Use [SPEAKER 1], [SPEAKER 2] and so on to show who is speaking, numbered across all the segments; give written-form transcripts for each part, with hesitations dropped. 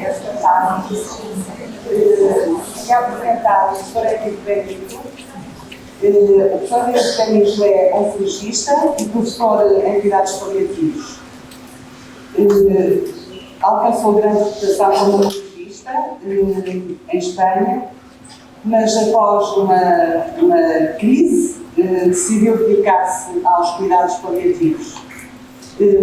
[SPEAKER 1] esta tarde que é apresentar o Sr. Henrique Benito. O Sr. Henrique Benito é oncologista e professor em cuidados paliativos. Alcançou grande reputação como oncologista em Espanha, mas após uma crise decidiu dedicar-se aos cuidados paliativos,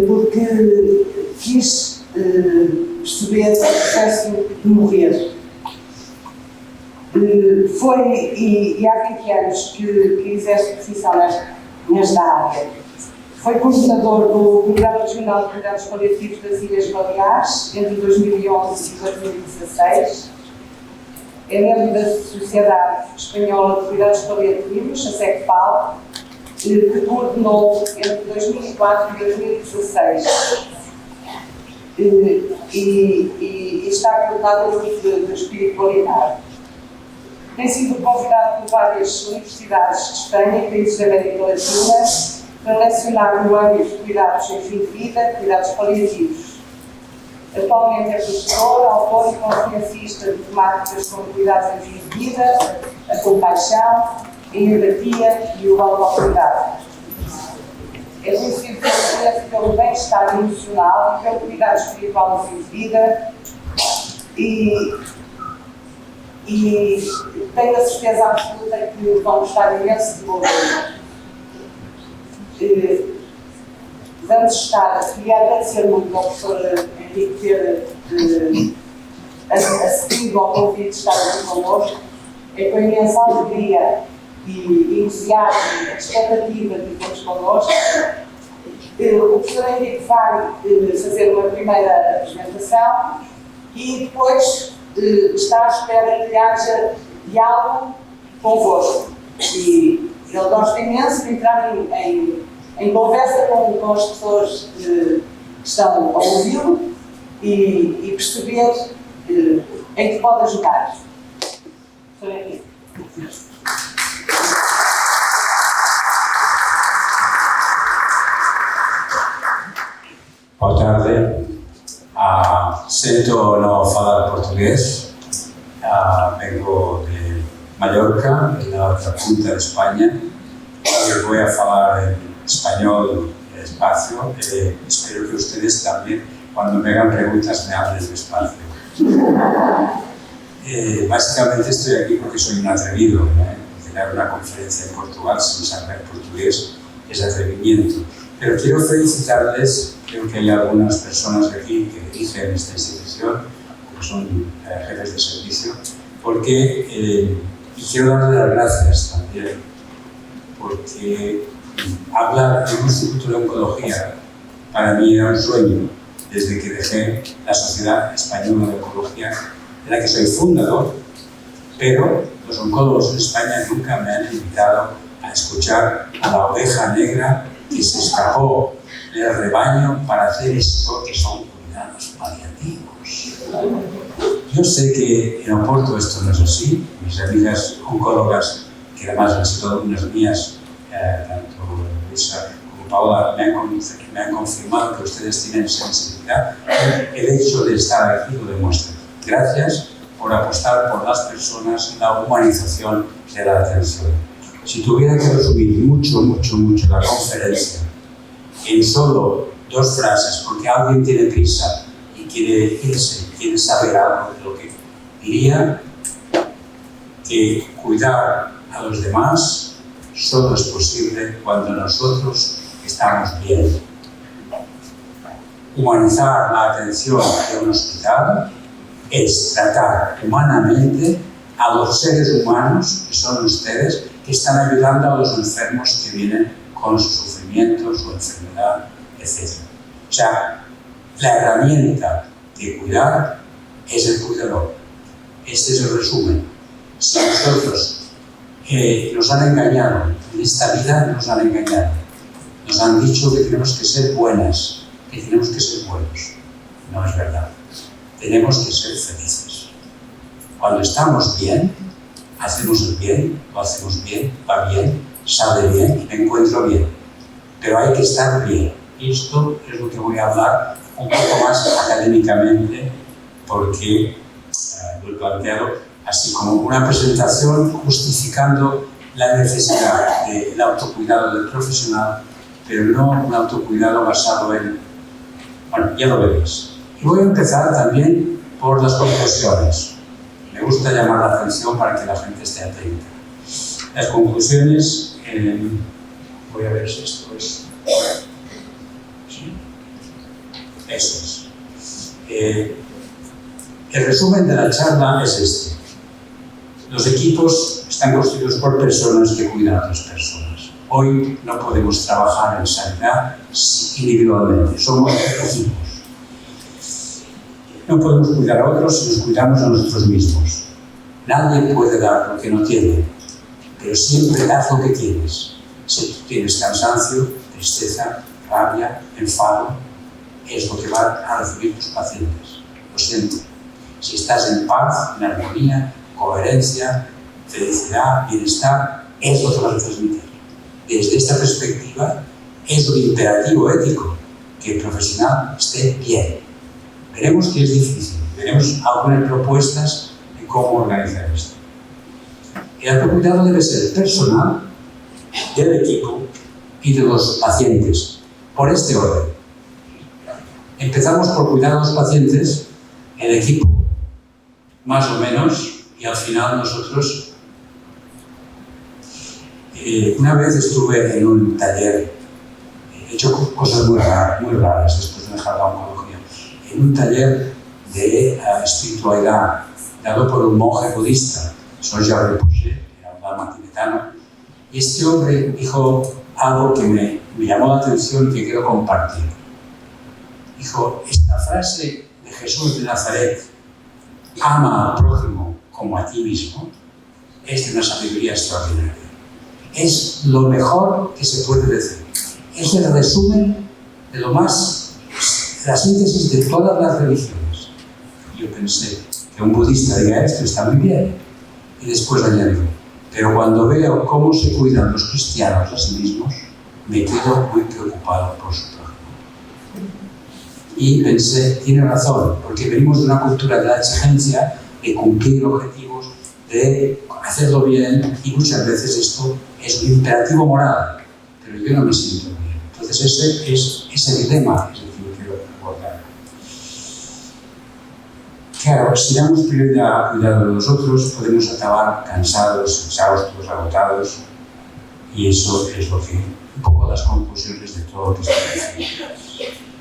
[SPEAKER 1] porque quis perceber o processo de morrer. E há 20 anos que exerce profissão nesta área. Foi coordenador do Programa Regional de Cuidados Paliativos das Ilhas Baleares entre 2011 e 2016. É membro da Sociedade Espanhola de Cuidados Paliativos, a SECPAL, que coordenou entre 2004 e 2016. E está acreditado no grupo de espiritualidade. Tem sido convidado por várias universidades de Espanha e países da América Latina para lecionar no âmbito de cuidados em fim de vida, cuidados paliativos. Atualmente é professor, autor e conferencista de temáticas como cuidados em fim de vida, a compaixão, a empatia e o autocuidado. É conhecido pelo bem-estar emocional e pelo cuidado espiritual no fim de vida e tenho a certeza absoluta que vão gostar imenso de ouvir. Vamos estar, queria agradecer muito ao professor Henrique ter acedido ao convite de estar aqui connosco. É com imensa alegria e entusiasmo e expectativa de termos connosco. O professor Henrique vai fazer uma primeira apresentação e depois está à espera que haja diálogo convosco. E ele gosta imenso de entrar em conversa com as pessoas que estão a ouvi-lo e perceber em que pode ajudar. Professor Henrique.
[SPEAKER 2] Boa tarde. Sinto no falar portugués. Vengo de Mallorca, de la otra punta de España. Yo voy a hablar en español despacio. Espero que ustedes también, cuando me hagan preguntas, me hablen despacio. Básicamente estoy aquí porque soy un atrevido. Dar una conferencia en Portugal sin saber portugués es atrevimiento. Pero quiero felicitarles. Creo que hay algunas personas aquí que dirigen esta institución, que son jefes de servicio, porque y quiero darles las gracias también, porque hablar en un instituto de oncología para mí era un sueño desde que dejé la Sociedad Española de Oncología, de la que soy fundador, pero los oncólogos en España nunca me han invitado a escuchar a la oveja negra que se escapó del rebaño para hacer esto que son cuidados paliativos. Yo sé que en Oporto esto no es así. Mis amigas oncólogas, que además han sido alumnas mías, tanto Luisa como Paola, me han confirmado que ustedes tienen sensibilidad. El hecho de estar aquí lo demuestra. Gracias por apostar por las personas y la humanización de la atención. Si tuviera que resumir mucho la conferencia en solo 2 frases, porque alguien tiene prisa y quiere saber algo de lo que diría, que cuidar a los demás solo es posible cuando nosotros estamos bien. Humanizar la atención de un hospital es tratar humanamente a los seres humanos, que son ustedes, que están ayudando a los enfermos que vienen con sus sufrimientos o enfermedad, etc. O sea, la herramienta de cuidar es el cuidador. Este es el resumen. Si nosotros nos han engañado, en esta vida nos han engañado, nos han dicho que tenemos que ser buenas, que tenemos que ser buenos. No es verdad. Tenemos que ser felices. Cuando estamos bien, hacemos el bien, lo hacemos bien, va bien, sale bien, me encuentro bien. Pero hay que estar bien. Y esto es lo que voy a hablar un poco más académicamente, porque lo he planteado así como una presentación justificando la necesidad del autocuidado del profesional, pero no un autocuidado basado en... Bueno, ya lo veréis. Y voy a empezar también por las conclusiones. Me gusta llamar la atención para que la gente esté atenta. Las conclusiones... voy a ver si esto es... ¿Sí? Eso es. El resumen de la charla es este. Los equipos están constituidos por personas que cuidan a otras personas. Hoy no podemos trabajar en sanidad individualmente, somos equipos. No podemos cuidar a otros si nos cuidamos a nosotros mismos. Nadie puede dar lo que no tiene, pero siempre haz lo que tienes. Si tú tienes cansancio, tristeza, rabia, enfado, es lo que van a recibir tus pacientes. Lo siento. Si estás en paz, en armonía, coherencia, felicidad, bienestar, es lo que vas a transmitir. Desde esta perspectiva, es un imperativo ético que el profesional esté bien. Veremos que es difícil, veremos algunas propuestas de cómo organizar esto. El autocuidado debe ser personal, del equipo y de los pacientes, por este orden. Empezamos por cuidar a los pacientes, el equipo más o menos, y al final nosotros. Una vez estuve en un taller, he hecho cosas muy raras después de dejar la oncología, en un taller de espiritualidad dado por un monje budista, Soja Rinpoche, era un lama tibetano, y este hombre dijo algo que me llamó la atención y que quiero compartir. Dijo, esta frase de Jesús de Nazaret, ama al prójimo como a ti mismo, es de una sabiduría extraordinaria. Es lo mejor que se puede decir. Es el resumen de lo más, la síntesis de todas las religiones. Yo pensé que un budista diga esto está muy bien. Y después añadió, pero cuando veo cómo se cuidan los cristianos a sí mismos, me quedo muy preocupado por su prójimo. Y pensé, tiene razón, porque venimos de una cultura de la exigencia, de cumplir objetivos, de hacerlo bien, y muchas veces esto es un imperativo moral, pero yo no me siento bien. Entonces ese es el dilema que yo quiero abordar. Claro, si damos prioridad al cuidado de los otros, podemos acabar cansados, exhaustos, agotados, y eso es lo que, un poco las conclusiones de todo lo que estoy diciendo.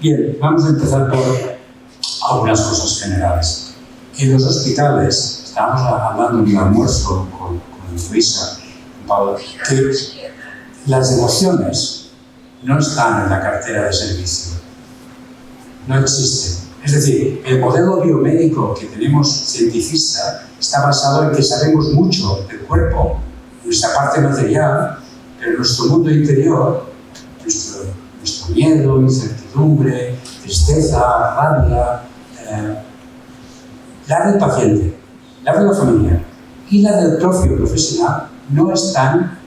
[SPEAKER 2] Bien, vamos a empezar por algunas cosas generales. En los hospitales, estábamos hablando en un almuerzo con Luisa, con Paula, que las emociones no están en la cartera de servicio, no existen. Es decir, el modelo biomédico que tenemos cientifista está basado en que sabemos mucho del cuerpo, nuestra parte material, pero nuestro mundo interior, nuestro miedo, incertidumbre, tristeza, rabia, la del paciente, la de la familia y la del propio profesional no existen.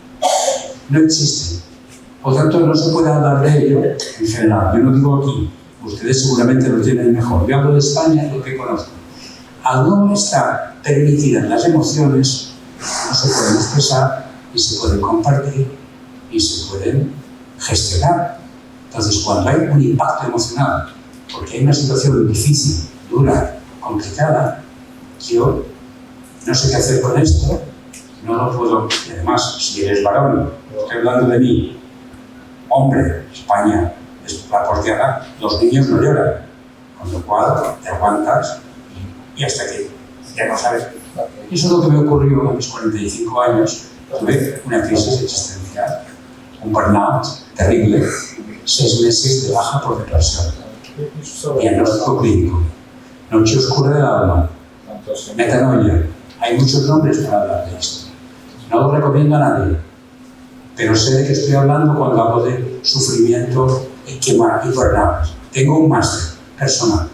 [SPEAKER 2] Por tanto, no se puede hablar de ello en general. Yo no digo aquí, ustedes seguramente lo tienen mejor. Yo hablo de España, lo que conozco. Al no estar permitidas las emociones, no se pueden expresar, ni se pueden compartir, ni se pueden gestionar. Entonces, cuando hay un impacto emocional, porque hay una situación difícil, dura, complicada, yo no sé qué hacer con esto, no lo puedo. Y además, si eres varón, estoy hablando de mí, hombre, España es la porteada, los niños no lloran, con lo cual te aguantas y hasta que ya no sabes. Eso es lo que me ocurrió a mis 45 años. Tuve una crisis existencial, un burnout terrible, 6 meses de baja por depresión, diagnóstico clínico, noche oscura del alma, metanoia. Hay muchos nombres para hablar de esto. No lo recomiendo a nadie, pero sé de qué estoy hablando cuando hablo de sufrimiento y burnout. Tengo un máster personal.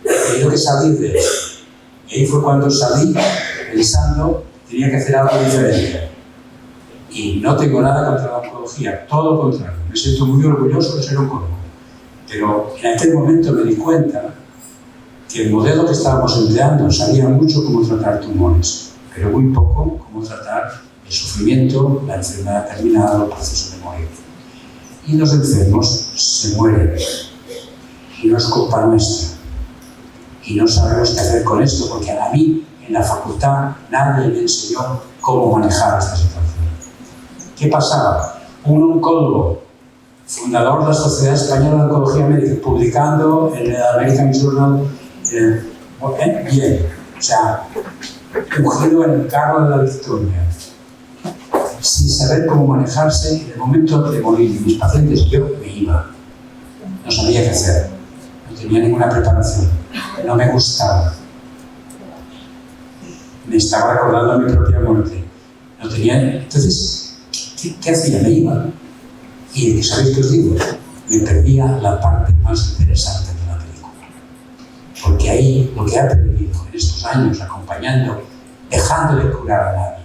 [SPEAKER 2] He tenido que salir de eso. Y ahí fue cuando salí pensando que tenía que hacer algo diferente. Y no tengo nada contra la oncología, todo lo contrario. Me siento muy orgulloso de ser oncólogo. Pero en aquel momento me di cuenta que el modelo que estábamos empleando sabía mucho cómo tratar tumores, pero muy poco cómo tratar el sufrimiento, la enfermedad terminal o el proceso de morir. Y los enfermos se mueren. Y no es culpa nuestra. Y no sabemos qué hacer con esto, porque a mí, en la facultad, nadie me enseñó cómo manejar esta situación. ¿Qué pasaba? Un oncólogo, fundador de la Sociedad Española de Oncología Médica, publicando en el American Journal, bien, o sea, ungido en el carro de la victoria, sin saber cómo manejarse. En el momento de morir de mis pacientes, yo me iba. No sabía qué hacer, no tenía ninguna preparación, no me gustaba. Me estaba recordando mi propia muerte. No tenía. Entonces, ¿qué hacía? Me iba. Y ¿sabéis qué os digo? Me perdía la parte más interesante de la película. Porque ahí lo que he aprendido en estos años, acompañando, dejando de curar a nadie,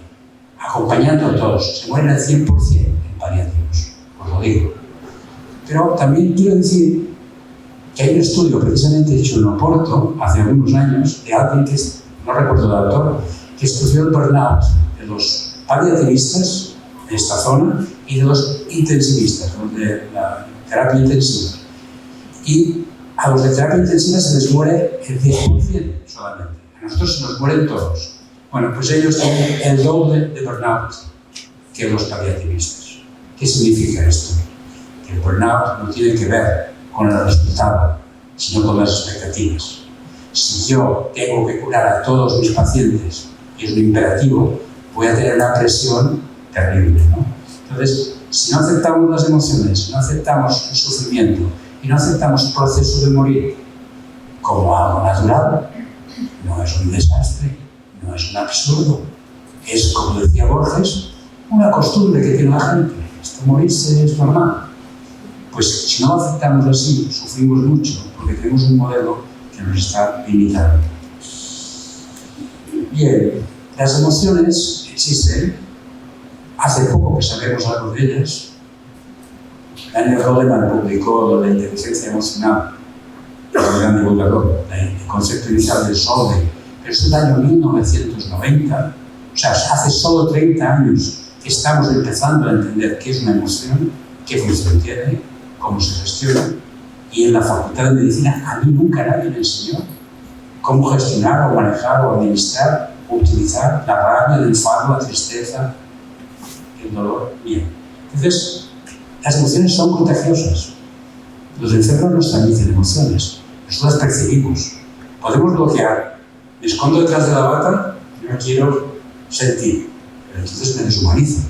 [SPEAKER 2] acompañando a todos, se mueren al 100% en paliativos, os lo digo. Pero también quiero decir que hay un estudio precisamente hecho en Oporto, hace algunos años, de alguien que, no recuerdo el autor, que estudió el burnout de los paliativistas de esta zona y de los intensivistas, los de la terapia intensiva. Y a los de terapia intensiva se les muere el 10% solamente. A nosotros se nos mueren todos. Bueno, pues ellos tienen el doble de burnout que los paliativistas. ¿Qué significa esto? Que el burnout no tiene que ver con el resultado, sino con las expectativas. Si yo tengo que curar a todos mis pacientes, y es un imperativo, voy a tener una presión terrible, ¿no? Entonces, si no aceptamos las emociones, si no aceptamos el sufrimiento y no aceptamos el proceso de morir como algo natural, no es un desastre, no es un absurdo, es, como decía Borges, una costumbre que tiene la gente. Esto morirse es normal. Pues si no lo aceptamos así, sufrimos mucho porque tenemos un modelo que nos está limitando. Bien, las emociones existen. Hace poco que sabemos algo de ellas. Daniel Goleman publicó la inteligencia emocional, el gran divulgador, el concepto inicial del Solvay, pero es el año 1990, o sea, hace solo 30 años que estamos empezando a entender qué es una emoción, qué función tiene, cómo se gestiona, y en la Facultad de Medicina a mí nunca nadie me enseñó cómo gestionar o manejar o administrar o utilizar la rabia, el enfado, la tristeza, el dolor. Bien. Entonces, las emociones son contagiosas. Los enfermos nos transmiten emociones, nosotros las percibimos. Podemos bloquear. Me escondo detrás de la bata y no quiero sentir, pero entonces me deshumanizo.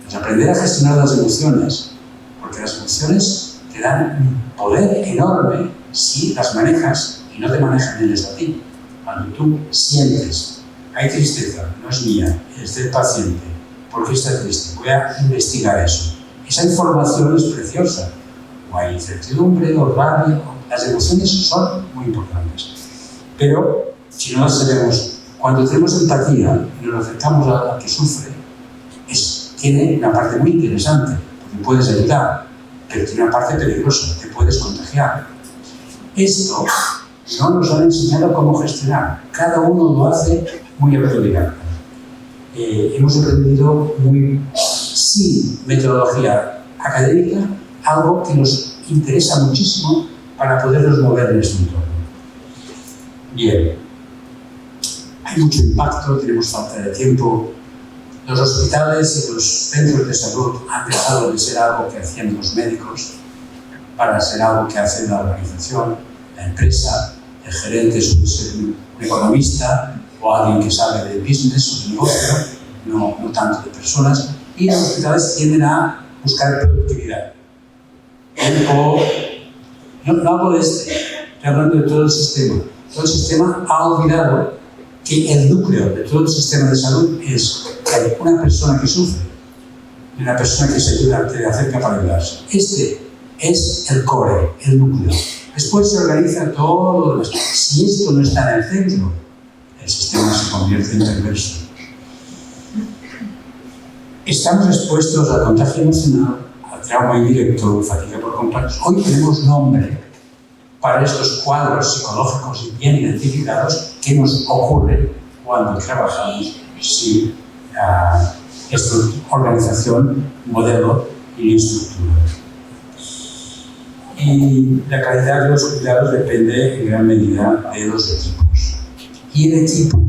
[SPEAKER 2] Pues aprender a gestionar las emociones, porque las emociones te dan un poder enorme si las manejas y no te manejan ellas a ti. Cuando tú sientes, hay tristeza, no es mía, es del paciente. ¿Por qué está triste? Voy a investigar eso. Esa información es preciosa. O hay incertidumbre, o rabia. Las emociones son muy importantes. Pero, si no las sabemos, cuando tenemos empatía y nos acercamos al que sufre, tiene una parte muy interesante, porque puedes ayudar, pero tiene una parte peligrosa, te puedes contagiar. Esto no nos han enseñado cómo gestionar. Cada uno lo hace muy autodidacta. Hemos aprendido sin metodología académica, algo que nos interesa muchísimo para podernos mover en este entorno. Bien, hay mucho impacto, tenemos falta de tiempo. Los hospitales y los centros de salud han dejado de ser algo que hacían los médicos para ser algo que hace la organización, la empresa, el gerente suele ser un economista o alguien que sabe de business o de negocio, no tanto de personas, y los hospitales tienden a buscar productividad. No hablo de estoy hablando de todo el sistema. Todo el sistema ha olvidado que el núcleo de todo el sistema de salud es que hay una persona que sufre. y una persona que se ayuda, que le acerca para ayudarse. Este es el core, el núcleo. Después se organiza todo lo demás. Si esto no está en el centro, el sistema se convierte en perverso. Estamos expuestos al contagio emocional, al trauma indirecto, fatiga por contactos. Hoy tenemos nombre para estos cuadros psicológicos bien identificados que nos ocurren cuando trabajamos sin organización, modelo y estructura. Y la calidad de los cuidados depende en gran medida de los equipos. Y el equipo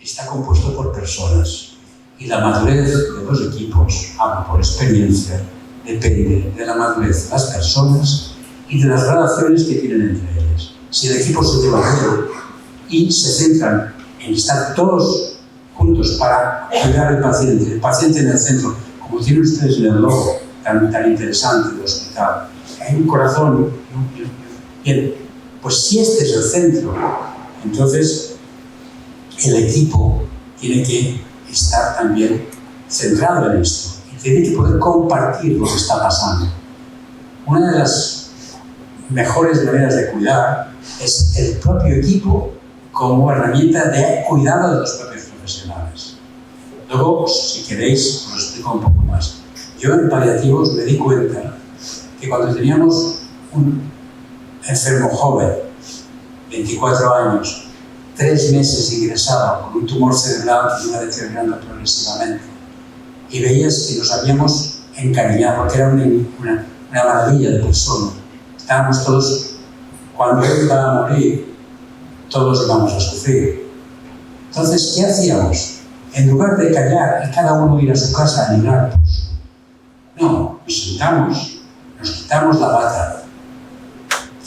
[SPEAKER 2] está compuesto por personas. Y la madurez de los equipos, hablo por experiencia, depende de la madurez de las personas y de las relaciones que tienen entre ellas. Si el equipo se lleva bien y se centran en estar todos juntos para cuidar al paciente, el paciente en el centro, como tienen ustedes en el logo tan interesante del hospital, hay un corazón, bien, pues si este es el centro, entonces el equipo tiene que estar también centrado en esto y tiene que poder compartir lo que está pasando. Una de las mejores maneras de cuidar es el propio equipo como herramienta de cuidado de los propios profesionales. Luego, si queréis, os lo explico un poco más. Yo en paliativos me di cuenta que cuando teníamos un enfermo joven, 24 años, 3 meses ingresado con un tumor cerebral que iba deteriorando progresivamente, y veías que nos habíamos encariñado, porque era una maravilla de persona. Estábamos todos, cuando él iba a morir, todos íbamos a sufrir. Entonces, ¿qué hacíamos? En lugar de callar y cada uno ir a su casa a librarnos, no, nos sentamos, nos quitamos la bata,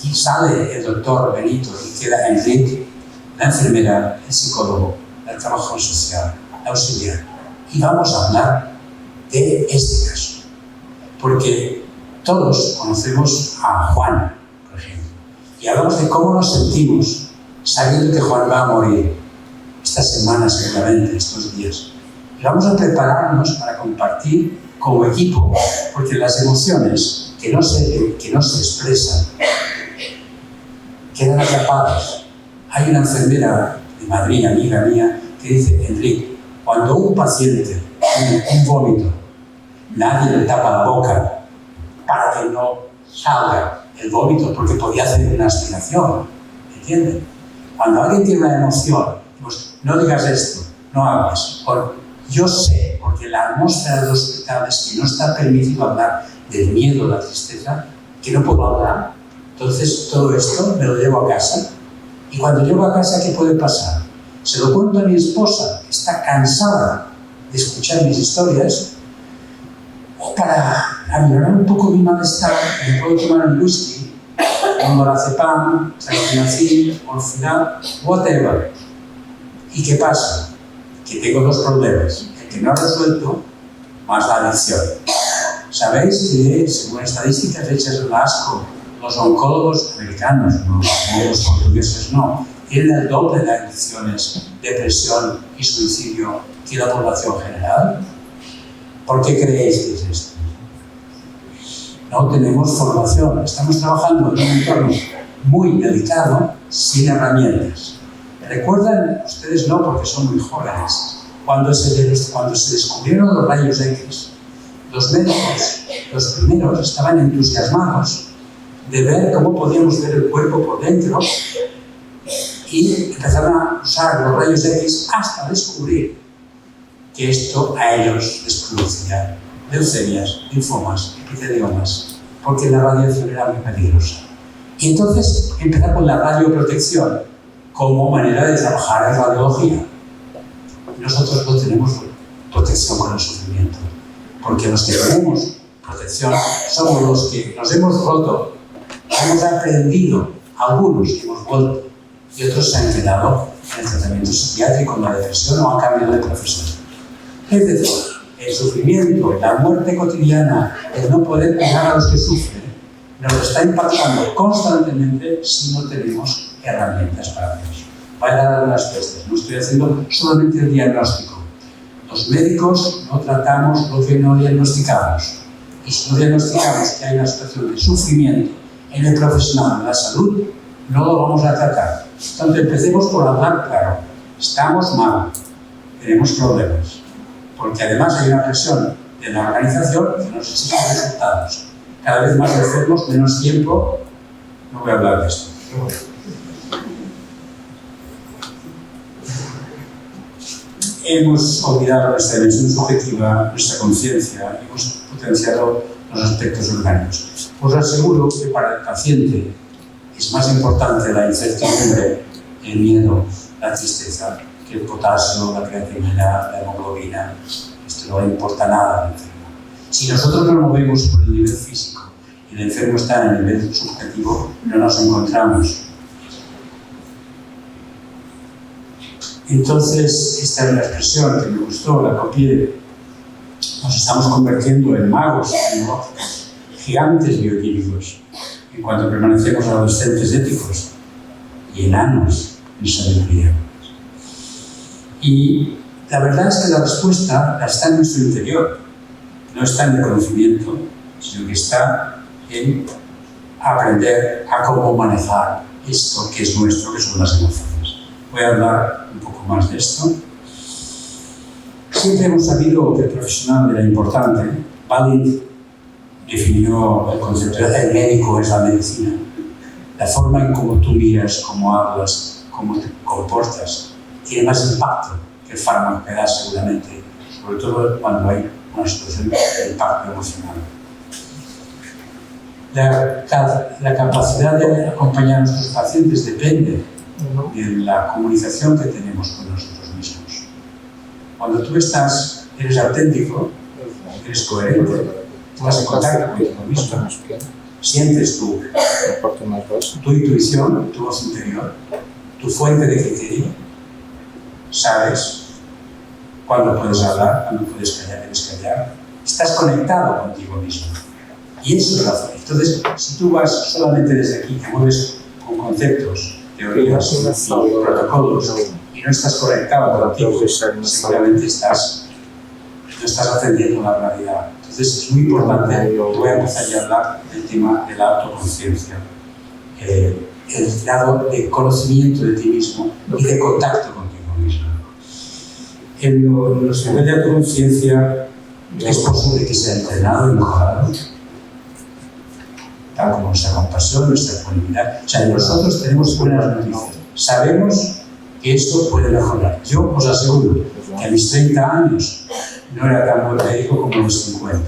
[SPEAKER 2] y sale el doctor Benito y queda Enrique, la enfermera, el psicólogo, el trabajador social, el auxiliar, y vamos a hablar de este caso. Porque todos conocemos a Juan, por ejemplo, y hablamos de cómo nos sentimos sabiendo que Juan va a morir esta semana seguramente, estos días. Y vamos a prepararnos para compartir como equipo, porque las emociones que no se expresan quedan atrapadas. Hay una enfermera de Madrid, amiga mía, que dice, Enrique, cuando un paciente tiene un vómito, nadie le tapa la boca para que no salga el vómito, porque podía hacer una aspiración, ¿entienden? Cuando alguien tiene una emoción, pues no digas esto, no hagas. Yo sé, porque la atmósfera de los hospitales que no está permitido hablar del miedo, la tristeza, que no puedo hablar. Entonces todo esto me lo llevo a casa. Y cuando llego a casa, ¿qué puede pasar? Se lo cuento a mi esposa, que está cansada de escuchar mis historias, o para aminorar un poco mi malestar, me puedo tomar un whisky, un lorazepam, salicilacin, orfidal, whatever. ¿Y qué pasa? Que tengo 2 problemas. El que no he resuelto, más la adicción. ¿Sabéis que, según estadísticas hechas en la ASCO, los oncólogos americanos, los portugueses no, tienen el doble de adicciones, depresión y suicidio que la población general? ¿Por qué creéis que es esto? No tenemos formación. Estamos trabajando en un entorno muy delicado, sin herramientas. ¿Recuerdan? Ustedes no, porque son muy jóvenes. Cuando se descubrieron los rayos X, los médicos, los primeros, estaban entusiasmados de ver cómo podíamos ver el cuerpo por dentro y empezaron a usar los rayos X hasta descubrir que esto a ellos les producía leucemias, linfomas, epiteliomas, porque la radiación era muy peligrosa. Y entonces empezar con la radioprotección como manera de trabajar en radiología. Nosotros no tenemos protección con el sufrimiento, porque los que tenemos protección somos los que nos hemos roto, hemos aprendido, algunos hemos vuelto y otros se han quedado en el tratamiento psiquiátrico, en la depresión o han cambiado de profesión. Es decir, el sufrimiento, la muerte cotidiana, el no poder cuidar a los que sufren, nos está impactando constantemente si no tenemos herramientas para eso. Para dar algunas pistas, no estoy haciendo solamente el diagnóstico. Los médicos no tratamos lo que no diagnosticamos. Y si no diagnosticamos que hay una situación de sufrimiento en el profesional de la salud, no lo vamos a tratar. Entonces empecemos por hablar claro. Estamos mal, tenemos problemas. Porque además hay una presión de la organización que nos exige resultados. Cada vez más enfermos, menos tiempo. No voy a hablar de esto. Hemos olvidado nuestra dimensión subjetiva, nuestra conciencia, hemos potenciado los aspectos orgánicos. Os aseguro que para el paciente es más importante la incertidumbre, el miedo, la tristeza, que el potasio, la creatinina, la hemoglobina. Esto no le importa nada al enfermo. Si nosotros nos movemos por el nivel físico y el enfermo está en el nivel subjetivo, no nos encontramos. Entonces, esta es una expresión que me gustó, la copié. Nos estamos convirtiendo en magos tecnológicos, gigantes bioquímicos, en cuanto permanecemos adolescentes éticos y enanos en sabiduría. Y la verdad es que la respuesta está en nuestro interior, no está en el conocimiento, sino que está en aprender a cómo manejar esto que es nuestro, que son las emociones. Voy a hablar un poco más de esto. Siempre hemos sabido que el profesional era importante. Balint definió el concepto de el médico es la medicina. La forma en cómo tú miras, cómo hablas, cómo te comportas, tiene más impacto que el fármaco que da seguramente, sobre todo cuando hay una situación de impacto emocional. La capacidad de acompañar a nuestros pacientes depende de la comunicación que tenemos con nosotros mismos. Cuando tú eres auténtico, eres coherente, estás en contacto contigo mismo, sientes tu intuición, tu voz interior, tu fuente de criterio, sabes cuándo puedes hablar, cuándo puedes callar, debes callar, estás conectado contigo mismo. Y eso es la fe. Entonces, si tú vas solamente desde aquí, te mueves con conceptos, teorías y protocolos y no estás conectado contigo, seguramente no estás atendiendo la realidad. Entonces es muy importante, voy a empezar ya a hablar del tema de la autoconciencia, el grado de conocimiento de ti mismo y de contacto contigo mismo. En los niveles de autoconciencia es posible que sea entrenado y mejorado, tal como nuestra compasión, nuestra ecuanimidad. O sea, nosotros tenemos buenas noticias. Sabemos que esto puede mejorar. Yo os aseguro que a mis 30 años no era tan buen médico como a los 50.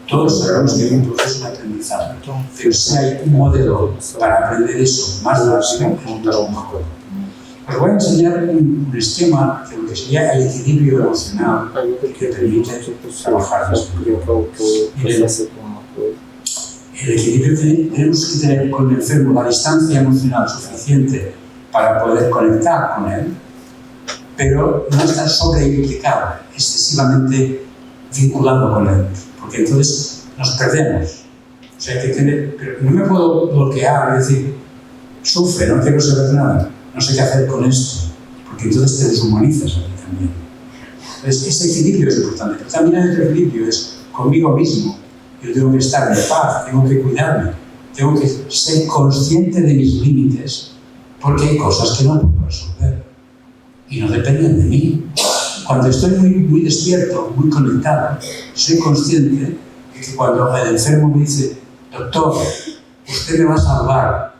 [SPEAKER 2] Todos sabemos que hay un proceso de aprendizaje. Pero si hay un modelo para aprender eso más rápido, es mucho mejor. Os voy a enseñar un esquema de lo que sería el equilibrio emocional que permite trabajar esto. El equilibrio tenemos que tener con el enfermo la distancia emocional suficiente para poder conectar con él, pero no estar sobreimplicado, excesivamente vinculado con él, porque entonces nos perdemos. O sea, pero no me puedo bloquear y decir, sufre, no quiero saber nada, no sé qué hacer con esto, porque entonces te deshumanizas a ti también. Entonces, ese equilibrio es importante, pero también el equilibrio es conmigo mismo. Yo tengo que estar en paz, tengo que cuidarme, tengo que ser consciente de mis límites, porque hay cosas que no puedo resolver y no dependen de mí. Cuando estoy muy despierto, muy conectado, soy consciente de que cuando el enfermo me dice, doctor, usted me va a salvar,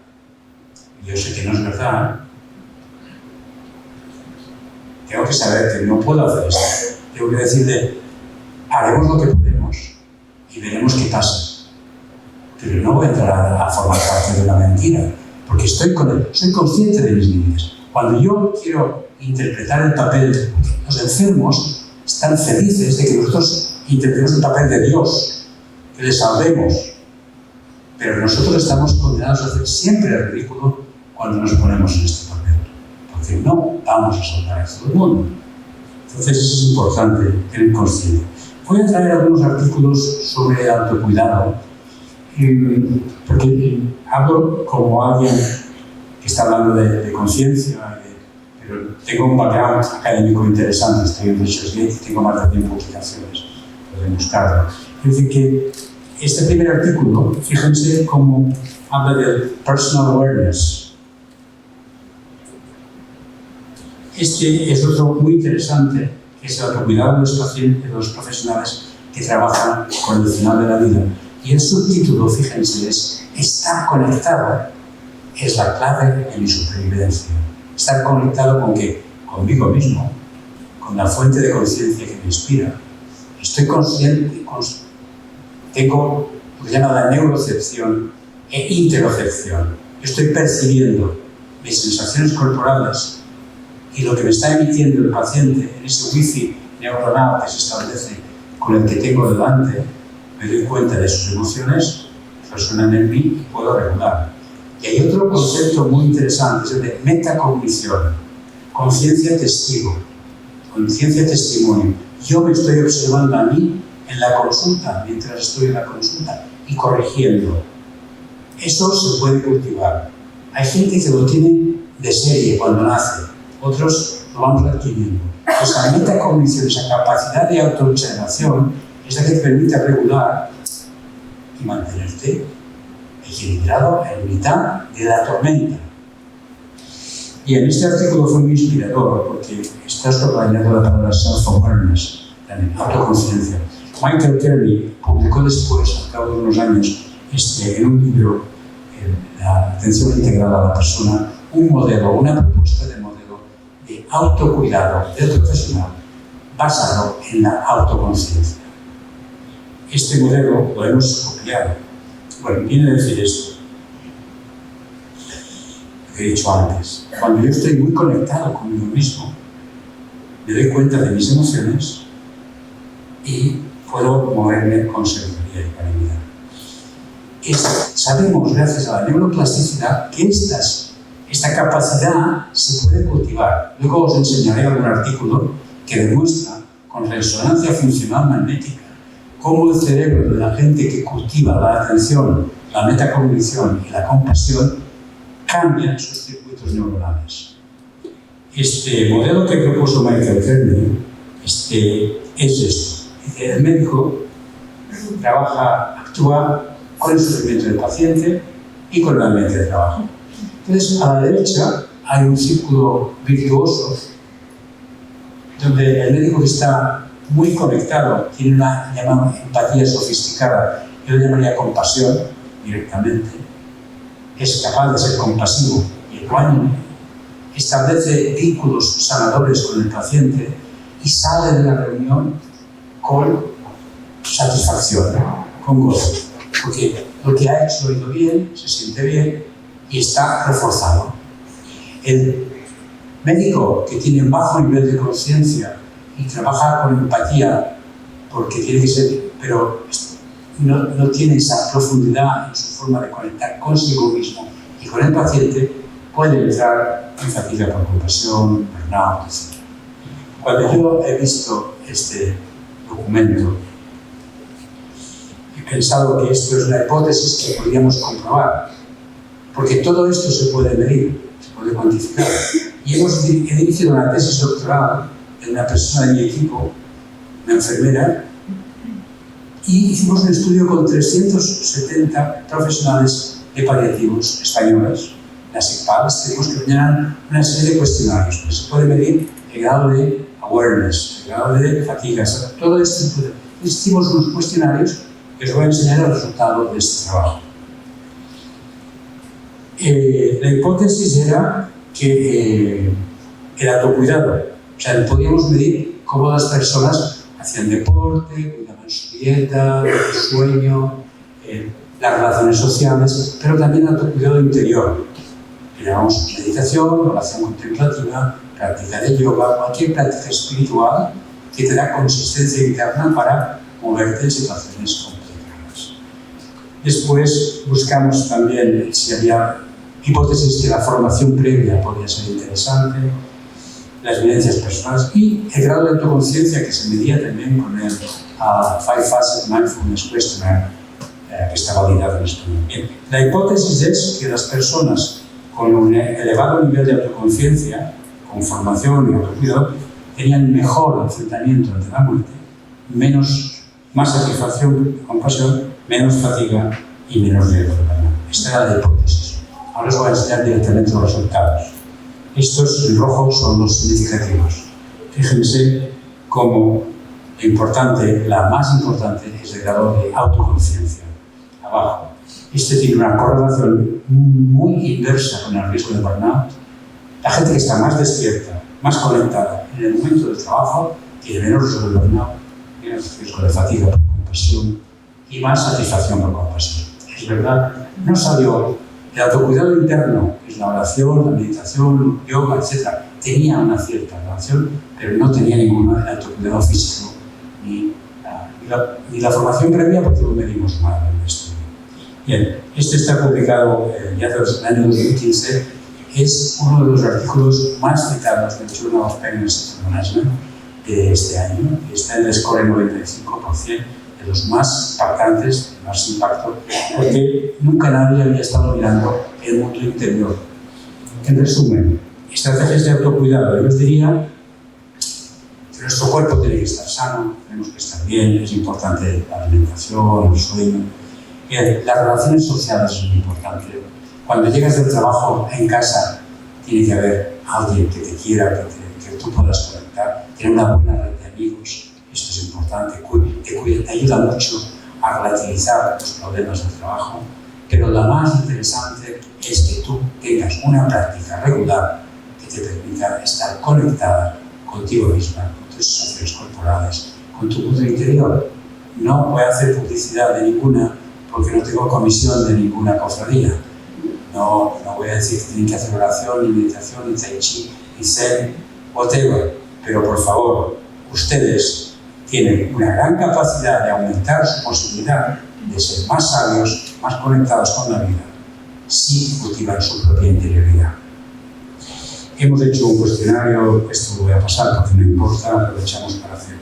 [SPEAKER 2] yo sé que no es verdad, tengo que saber que no puedo hacer esto. Tengo que decirle, haremos lo que podemos y veremos qué pasa. Pero no voy a entrar a formar parte de una mentira, porque soy consciente de mis límites. Cuando yo quiero interpretar el papel, los enfermos están felices de que nosotros interpretemos el papel de Dios, que les salvemos. Pero nosotros estamos condenados a hacer siempre el ridículo cuando nos ponemos en este papel, porque no vamos a salvar a todo el mundo. Entonces eso es importante tener consciente. Voy a traer algunos artículos sobre el autocuidado, porque hablo como alguien que está hablando de conciencia, de pero tengo un background académico interesante, estoy en Research Gate y tengo más de 100 publicaciones, pueden buscarlo. Es decir, que este primer artículo, fíjense cómo habla del personal awareness. Este es otro muy interesante, que es el autocuidado de los pacientes, de los profesionales que trabajan con el final de la vida. Y el subtítulo, fíjense, es estar conectado es la clave de mi supervivencia. Estar conectado con qué? Conmigo mismo, con la fuente de conciencia que me inspira. Estoy consciente, tengo lo que se llama la neurocepción e interocepción. Estoy percibiendo mis sensaciones corporales y lo que me está emitiendo el paciente en ese wifi neuronal que se establece con el que tengo delante, me doy cuenta de sus emociones, resuenan en mí y puedo regular. Y hay otro concepto muy interesante, es el de metacognición, conciencia testigo, conciencia testimonio. Yo me estoy observando a mí en la consulta, mientras estoy en la consulta, y corrigiendo. Eso se puede cultivar. Hay gente que lo tiene de serie cuando nace, otros lo vamos adquiriendo. Pues la metacognición, esa capacidad de autoobservación, es la que te permite regular y mantenerte equilibrado en mitad de la tormenta. Y en este artículo fue muy inspirador porque está subrayando la palabra self-awareness, la autoconciencia. Michael Terry publicó después, al cabo de unos años, en un libro, La atención integral a la persona, un modelo, una propuesta de modelo de autocuidado del profesional basado en la autoconciencia. Este modelo lo hemos copiado. Bueno, viene a decir esto, lo que he dicho antes. Cuando yo estoy muy conectado conmigo mismo, me doy cuenta de mis emociones y puedo moverme con sabiduría y claridad. Sabemos, gracias a la neuroplasticidad, que esta capacidad se puede cultivar. Luego os enseñaré algún artículo que demuestra, con resonancia funcional magnética, cómo el cerebro de la gente que cultiva la atención, la metacognición y la compasión cambia sus circuitos neuronales. Este modelo que propuso Michael Terry es esto. El médico actúa con el sufrimiento del paciente y con el ambiente de trabajo. Entonces, a la derecha hay un círculo virtuoso donde el médico que está muy conectado, tiene una llamada empatía sofisticada, yo lo llamaría compasión directamente, es capaz de ser compasivo y ecuánime, establece vínculos sanadores con el paciente y sale de la reunión con satisfacción, con gozo, porque lo que ha hecho lo ha ido bien, se siente bien y está reforzado. El médico que tiene un bajo nivel de conciencia y trabaja con empatía, porque tiene que ser, pero no tiene esa profundidad en su forma de conectar consigo mismo y con el paciente, puede entrar en fatiga por compasión, burnout, etc. Cuando yo he visto este documento, he pensado que esto es una hipótesis que podríamos comprobar, porque todo esto se puede medir, se puede cuantificar. Y he dirigido una tesis doctoral en una persona de mi equipo, una enfermera, y hicimos un estudio con 370 profesionales de paliativos españoles, las ICPALs. Tenemos que rellenar una serie de cuestionarios, pues se puede medir el grado de awareness, el grado de fatiga, todo esto. Hicimos unos cuestionarios que os voy a enseñar el resultado de este trabajo. La hipótesis era que el autocuidado, o sea, podíamos medir cómo las personas hacían deporte, cuidaban su dieta, su sueño, las relaciones sociales, pero también el autocuidado interior. Miramos meditación, oración contemplativa, práctica de yoga, cualquier práctica espiritual que te da consistencia interna para moverte en situaciones complicadas. Después buscamos también si había hipótesis que la formación previa podía ser interesante, las vivencias personales y el grado de autoconciencia que se medía también con el Five Facet Mindfulness Questionnaire que está validado en España. Bien, la hipótesis es que las personas con un elevado nivel de autoconciencia con formación y autocuidado, tenían mejor enfrentamiento ante la muerte, más satisfacción, compasión, menos fatiga y menos riesgo de daño. Esta era la hipótesis. Ahora os voy a enseñar directamente los resultados. Estos en rojo son los significativos. Fíjense cómo la más importante es el grado de autoconciencia. Abajo. Este tiene una correlación muy inversa con el riesgo de burnout. La gente que está más despierta, más conectada en el momento del trabajo, tiene menos riesgo de burnout, menos riesgo de fatiga por compasión y más satisfacción por compasión. Es verdad, no salió el autocuidado interno, que es la oración, la meditación, yoga, etc. Tenía una cierta relación, pero no tenía ningún autocuidado físico ni la formación previa, porque lo medimos mal en el estudio. Bien, este está publicado ya desde el año 2015, es uno de los artículos más citados del Journal of Pain and Symptom Management de este año, está en el score 95%, de los más impactantes, de más impacto, porque nunca nadie había estado mirando el mundo interior. En resumen, estrategias de autocuidado. Yo os diría que nuestro cuerpo tiene que estar sano, tenemos que estar bien, es importante la alimentación, el sueño. Bien, las relaciones sociales son importantes. Cuando llegas del trabajo en casa, tiene que haber alguien que te quiera, que tú puedas conectar, tener una buena red de amigos. Esto es importante, te ayuda mucho a relativizar los problemas del trabajo, pero lo más interesante es que tú tengas una práctica regular que te permita estar conectada contigo misma, con tus sensaciones corporales, con tu mundo interior. No voy a hacer publicidad de ninguna, porque no tengo comisión de ninguna cofradía. No voy a decir que tienen que hacer oración, ni meditación, ni tai chi, ni zen, whatever, pero por favor, ustedes tienen una gran capacidad de aumentar su posibilidad de ser más sabios, más conectados con la vida, si cultivan su propia interioridad. Hemos hecho un cuestionario, esto lo voy a pasar porque no importa, aprovechamos para hacer.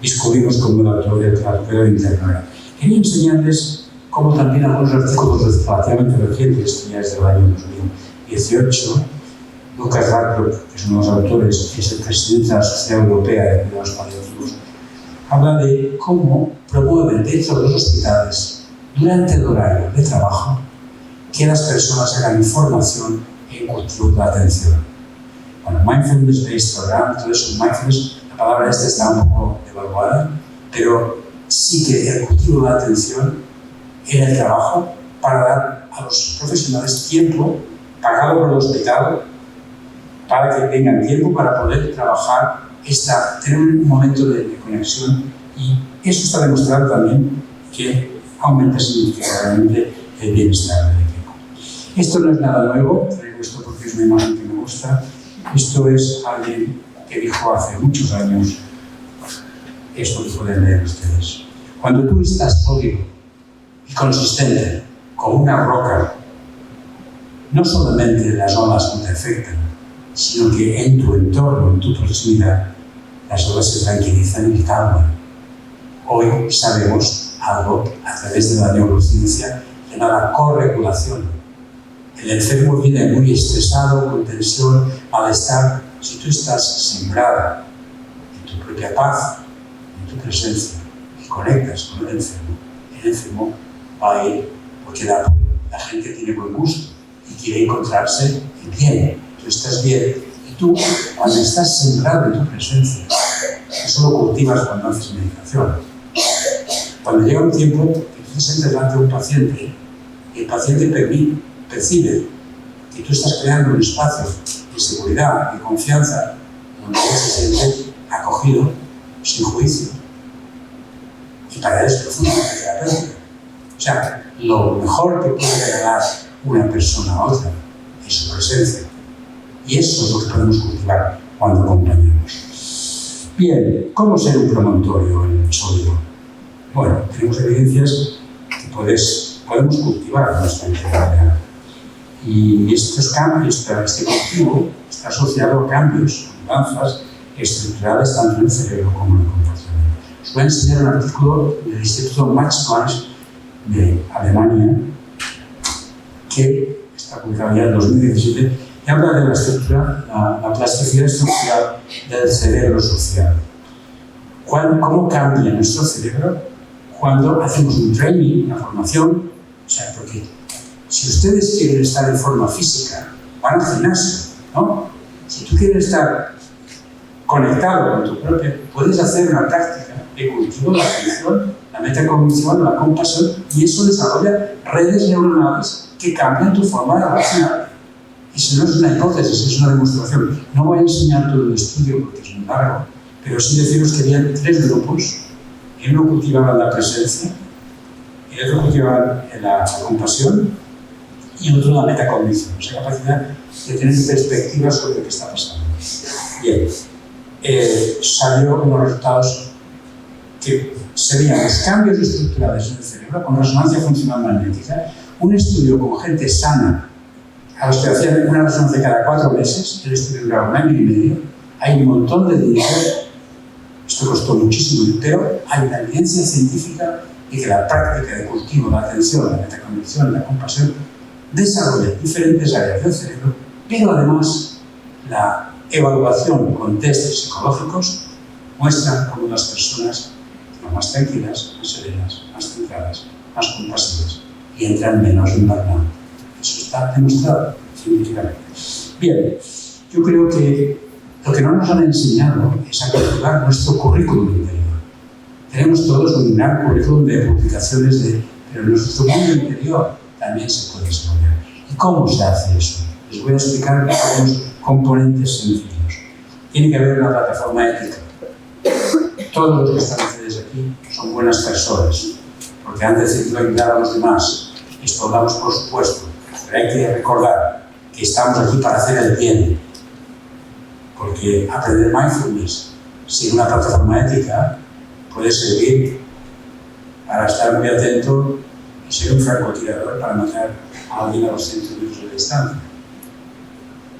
[SPEAKER 2] Descubrimos cómo el autocuidado interno era. Quería enseñarles cómo también algunos artículos relativamente recientes, que ya es del año 2018, Lucas Radcliffe, que es uno de los autores, que es el presidente de la Sociedad Europea de Cuidados Paliativos, habla de cómo promueven dentro de los hospitales, durante el horario de trabajo, que las personas hagan formación en cultivo de la atención. Bueno, mindfulness-based program, todo eso, mindfulness, la palabra esta está un poco devaluada, pero sí que el cultivo de la atención en el trabajo para dar a los profesionales tiempo pagado por el hospital para que tengan tiempo para poder trabajar, tener un momento de conexión, y eso está demostrado también que aumenta significativamente el bienestar del equipo. Esto no es nada nuevo, traigo esto porque es una imagen que me gusta. Esto es alguien que dijo hace muchos años esto que pueden leer ustedes. Cuando tú estás sólido y consistente como una roca, no solamente las olas no te afectan, sino que en tu entorno, en tu proximidad, las olas se tranquilizan y calman. Hoy sabemos algo a través de la neurociencia llamada corregulación. El enfermo viene muy estresado, con tensión, malestar. Si tú estás sembrada en tu propia paz, en tu presencia, y conectas con el enfermo va a ir, porque la gente tiene buen gusto y quiere encontrarse bien. Tú estás bien, y tú, cuando estás sembrado en tu presencia, eso lo cultivas cuando haces meditación. Cuando llega un tiempo que tú te sientes delante de un paciente y el paciente percibe que tú estás creando un espacio de seguridad, de confianza, donde él se siente acogido, sin juicio. Y para él es profundamente terapéutico. O sea, lo mejor que puede regalar una persona a otra es su presencia. Y eso es lo que podemos cultivar cuando acompañamos. Bien, ¿cómo ser un promontorio en el sólido? Bueno, tenemos evidencias que podemos cultivar nuestra interioridad. Y estos cambios, este cultivo está asociado a cambios, mudanzas estructurales tanto en el cerebro como en el comportamiento. Os voy a enseñar un artículo del Instituto Max Planck de Alemania, que está publicado ya en 2017, y habla de la estructura, la plasticidad estructural del cerebro social. ¿Cómo cambia nuestro cerebro cuando hacemos un training, una formación? O sea, porque si ustedes quieren estar en forma física, van al gimnasio, ¿no? Si tú quieres estar conectado con tu propio, puedes hacer una práctica de cultivo de la atención, la metacognición, la compasión, y eso desarrolla redes neuronales que cambian tu forma de relacionar. Y si no es una hipótesis, es una demostración. No voy a enseñar todo el estudio porque es muy largo, pero sí deciros que había 3 grupos. En uno cultivaban la presencia, el otro cultivaban la compasión y otro la metacognición, esa capacidad de tener perspectiva sobre lo que está pasando. Bien, salió unos resultados que serían los cambios estructurales en el cerebro con resonancia funcional magnética, un estudio con gente sana, a los que hacían una resonancia cada 4 meses, el estudio duraba 1 año y medio, hay un montón de dinero, esto costó muchísimo, pero hay una evidencia científica de que la práctica de cultivo, la atención, la metacognición, la compasión, desarrolla diferentes áreas del cerebro, pero además la evaluación con testes psicológicos muestra cómo las personas son más tranquilas, más serenas, más centradas, más compasivas y entran menos en burnout. Eso está demostrado científicamente. Bien, yo creo que lo que no nos han enseñado es a calcular nuestro currículum interior. Tenemos todos un gran currículum de publicaciones, pero nuestro mundo interior también se puede desarrollar. ¿Y cómo se hace eso? Les voy a explicar algunos componentes sencillos. Tiene que haber una plataforma ética. Todos los que están ustedes aquí son buenas personas, porque antes de ayudar a los demás, esto lo damos por supuesto, pero hay que recordar que estamos aquí para hacer el bien, porque aprender mindfulness sin una plataforma ética puede servir para estar muy atento y ser un francotirador para matar a alguien a los 100 metros de distancia.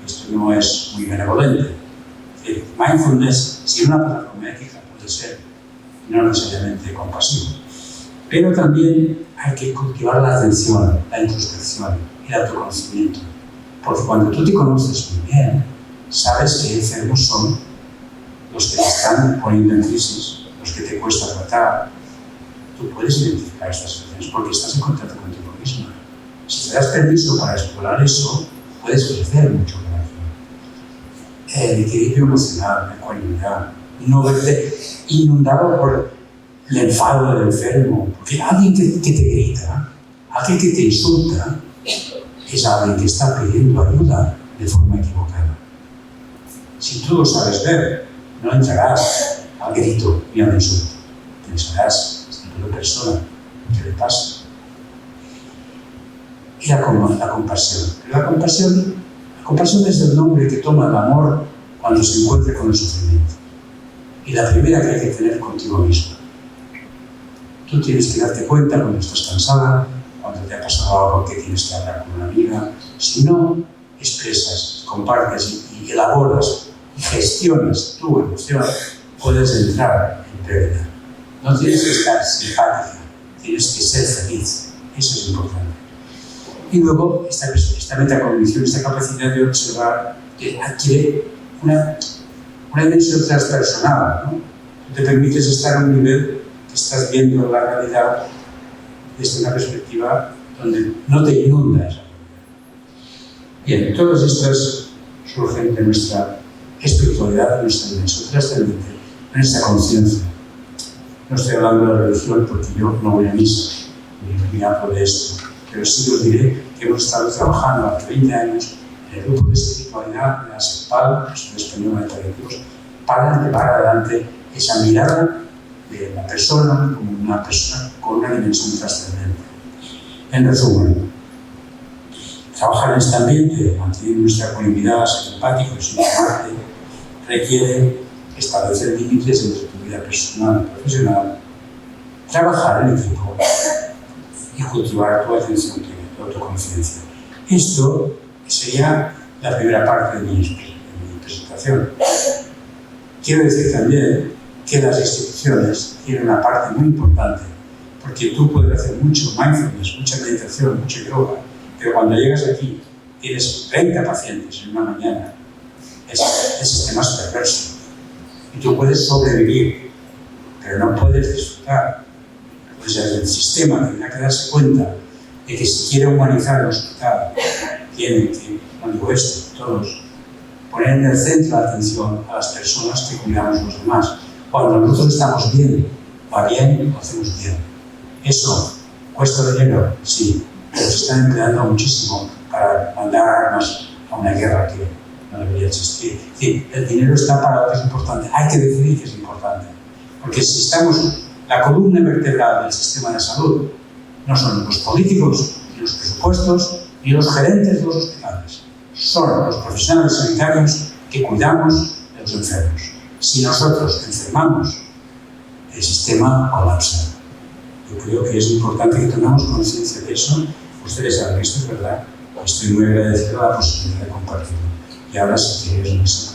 [SPEAKER 2] Esto no es muy benevolente. Mindfulness sin una plataforma ética puede ser no necesariamente compasivo. Pero también hay que cultivar la atención, la introspección y el autoconocimiento. Porque cuando tú te conoces muy bien, sabes que enfermos son los que te están poniendo en crisis, los que te cuesta tratar. Tú puedes identificar estas situaciones porque estás en contacto contigo mismo. Si te das permiso para explorar eso, puedes crecer mucho más. El equilibrio emocional, la ecuanimidad, no verte inundado por el enfado del enfermo, porque alguien que te grita, alguien que te insulta, es alguien que está pidiendo ayuda de forma equivocada. Si tú lo sabes ver, no entrarás al grito ni al insulto. Pensarás, esta persona, ¿qué le pasa? Y la compasión. Pero la compasión es el nombre que toma el amor cuando se encuentra con el sufrimiento. Y la primera que hay que tener contigo mismo. Tú tienes que darte cuenta cuando estás cansada, cuando te ha pasado algo que tienes que hablar con una amiga. Si no, expresas, compartes y elaboras y gestionas tu emoción, puedes entrar en pérdida. No tienes que estar simpática, tienes que ser feliz. Eso es importante. Y luego, esta metacognición, esta capacidad de observar, que adquiere una dimensión transpersonal, ¿no? Te permites estar a un nivel que estás viendo la realidad desde una perspectiva donde no te inundas. Bien, todas estas surgen de nuestra espiritualidad, de nuestra dimensión trascendente, de nuestra conciencia. No estoy hablando de la religión porque yo no voy a misa, ni hablo de esto, pero sí os diré que hemos estado trabajando hace 20 años en el grupo de espiritualidad de la SEPAL, la Sociedad Española de Paliativos, para llevar adelante esa mirada de la persona como una persona con una dimensión trascendente. En resumen, trabajar en este ambiente, mantener nuestra ecuanimidad, ser empático y sin amarte, requiere establecer límites entre tu vida personal y profesional, trabajar en equipo y cultivar tu atención plena, tu autoconciencia. Esto sería la primera parte de mi presentación. Quiero decir también que las instituciones tienen una parte muy importante, porque tú puedes hacer mucho mindfulness, mucha meditación, mucho yoga, pero cuando llegas aquí tienes 30 pacientes en una mañana, el sistema es perverso. Y tú puedes sobrevivir, pero no puedes disfrutar. Pues el sistema tendrá que darse cuenta de que si quiere humanizar el hospital, tiene que, no digo esto, todos, poner en el centro de atención a las personas que cuidamos los demás. Cuando nosotros estamos bien, va bien, lo hacemos bien. Eso cuesta dinero, sí, pero se está empleando muchísimo para mandar armas a una guerra que no debería existir. Es decir, el dinero está para lo que es importante. Hay que decidir que es importante. Porque si estamos, la columna vertebral del sistema de salud no son los políticos, ni los presupuestos, ni los gerentes de los hospitales. Son los profesionales sanitarios que cuidamos de los enfermos. Si nosotros enfermamos, el sistema colapsa. Yo creo que es importante que tomemos conciencia de eso. Ustedes saben que esto es verdad. Estoy muy agradecido a la posibilidad de compartirlo. Y ahora, si quieres,